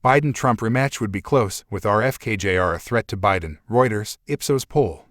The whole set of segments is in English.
Biden-Trump rematch would be close, with RFK Jr. a threat to Biden, Reuters, Ipsos poll.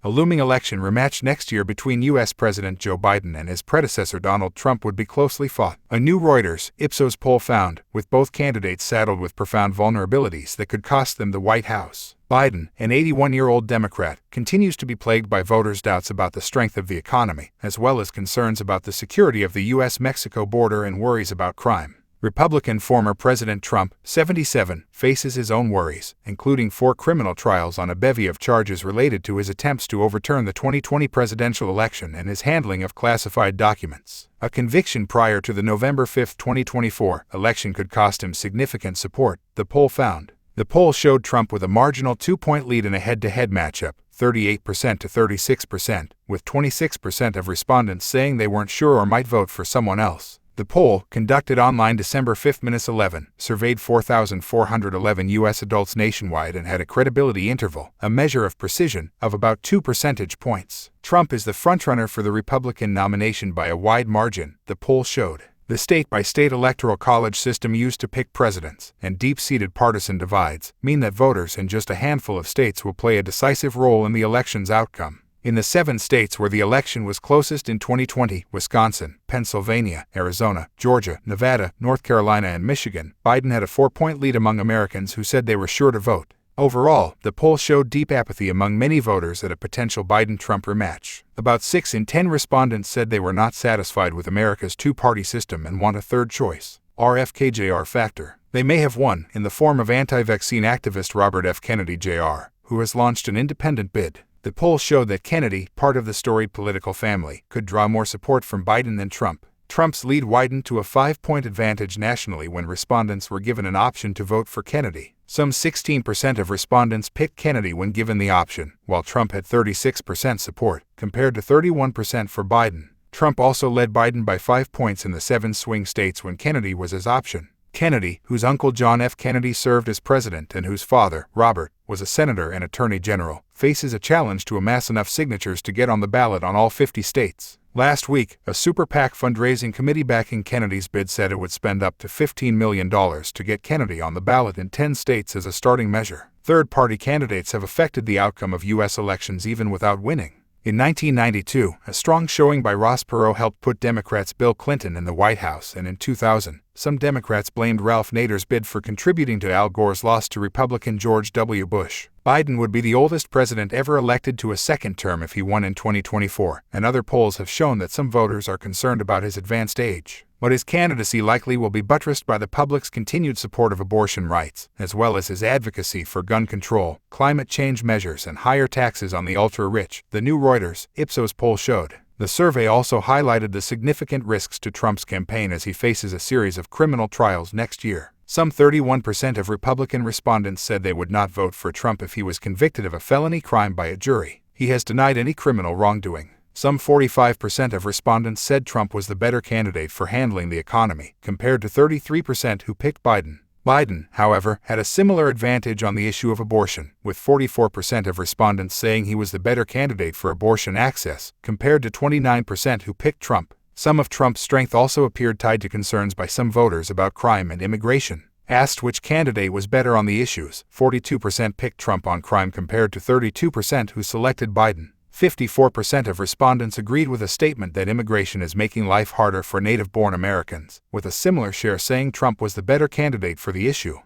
A looming election rematch next year between U.S. President Joe Biden and his predecessor Donald Trump would be closely fought. A new Reuters, Ipsos poll found, with both candidates saddled with profound vulnerabilities that could cost them the White House. Biden, an 81-year-old Democrat, continues to be plagued by voters' doubts about the strength of the economy, as well as concerns about the security of the U.S.-Mexico border and worries about crime. Republican former President Trump, 77, faces his own worries, including 4 criminal trials on a bevy of charges related to his attempts to overturn the 2020 presidential election and his handling of classified documents. A conviction prior to the November 5, 2024, election could cost him significant support, the poll found. The poll showed Trump with a marginal 2-point lead in a head-to-head matchup, 38% to 36%, with 26% of respondents saying they weren't sure or might vote for someone else. The poll, conducted online December 5, 11, surveyed 4,411 U.S. adults nationwide and had a credibility interval, a measure of precision, of about 2 percentage points. Trump is the frontrunner for the Republican nomination by a wide margin, the poll showed. The state-by-state electoral college system used to pick presidents, and deep-seated partisan divides, mean that voters in just a handful of states will play a decisive role in the election's outcome. In the 7 states where the election was closest in 2020, Wisconsin, Pennsylvania, Arizona, Georgia, Nevada, North Carolina, and Michigan, Biden had a 4-point lead among Americans who said they were sure to vote. Overall, the poll showed deep apathy among many voters at a potential Biden-Trump rematch. About 6 in 10 respondents said they were not satisfied with America's 2-party system and want a third choice. RFK Jr. factor. They may have won, in the form of anti-vaccine activist Robert F. Kennedy Jr., who has launched an independent bid. The poll showed that Kennedy, part of the storied political family, could draw more support from Biden than Trump. Trump's lead widened to a 5-point advantage nationally when respondents were given an option to vote for Kennedy. Some 16% of respondents picked Kennedy when given the option, while Trump had 36% support, compared to 31% for Biden. Trump also led Biden by 5 points in the 7 swing states when Kennedy was his option. Kennedy, whose uncle John F. Kennedy served as president and whose father, Robert, was a senator and attorney general, faces a challenge to amass enough signatures to get on the ballot on all 50 states. Last week, a super PAC fundraising committee backing Kennedy's bid said it would spend up to $15 million to get Kennedy on the ballot in 10 states as a starting measure. Third-party candidates have affected the outcome of U.S. elections even without winning. In 1992, a strong showing by Ross Perot helped put Democrats Bill Clinton in the White House, and in 2000, some Democrats blamed Ralph Nader's bid for contributing to Al Gore's loss to Republican George W. Bush. Biden would be the oldest president ever elected to a second term if he won in 2024, and other polls have shown that some voters are concerned about his advanced age. But his candidacy likely will be buttressed by the public's continued support of abortion rights, as well as his advocacy for gun control, climate change measures, and higher taxes on the ultra-rich, the new Reuters, Ipsos poll showed. The survey also highlighted the significant risks to Trump's campaign as he faces a series of criminal trials next year. Some 31% of Republican respondents said they would not vote for Trump if he was convicted of a felony crime by a jury. He has denied any criminal wrongdoing. Some 45% of respondents said Trump was the better candidate for handling the economy, compared to 33% who picked Biden. Biden, however, had a similar advantage on the issue of abortion, with 44% of respondents saying he was the better candidate for abortion access, compared to 29% who picked Trump. Some of Trump's strength also appeared tied to concerns by some voters about crime and immigration. Asked which candidate was better on the issues, 42% picked Trump on crime compared to 32% who selected Biden. 54% of respondents agreed with a statement that immigration is making life harder for native-born Americans, with a similar share saying Trump was the better candidate for the issue.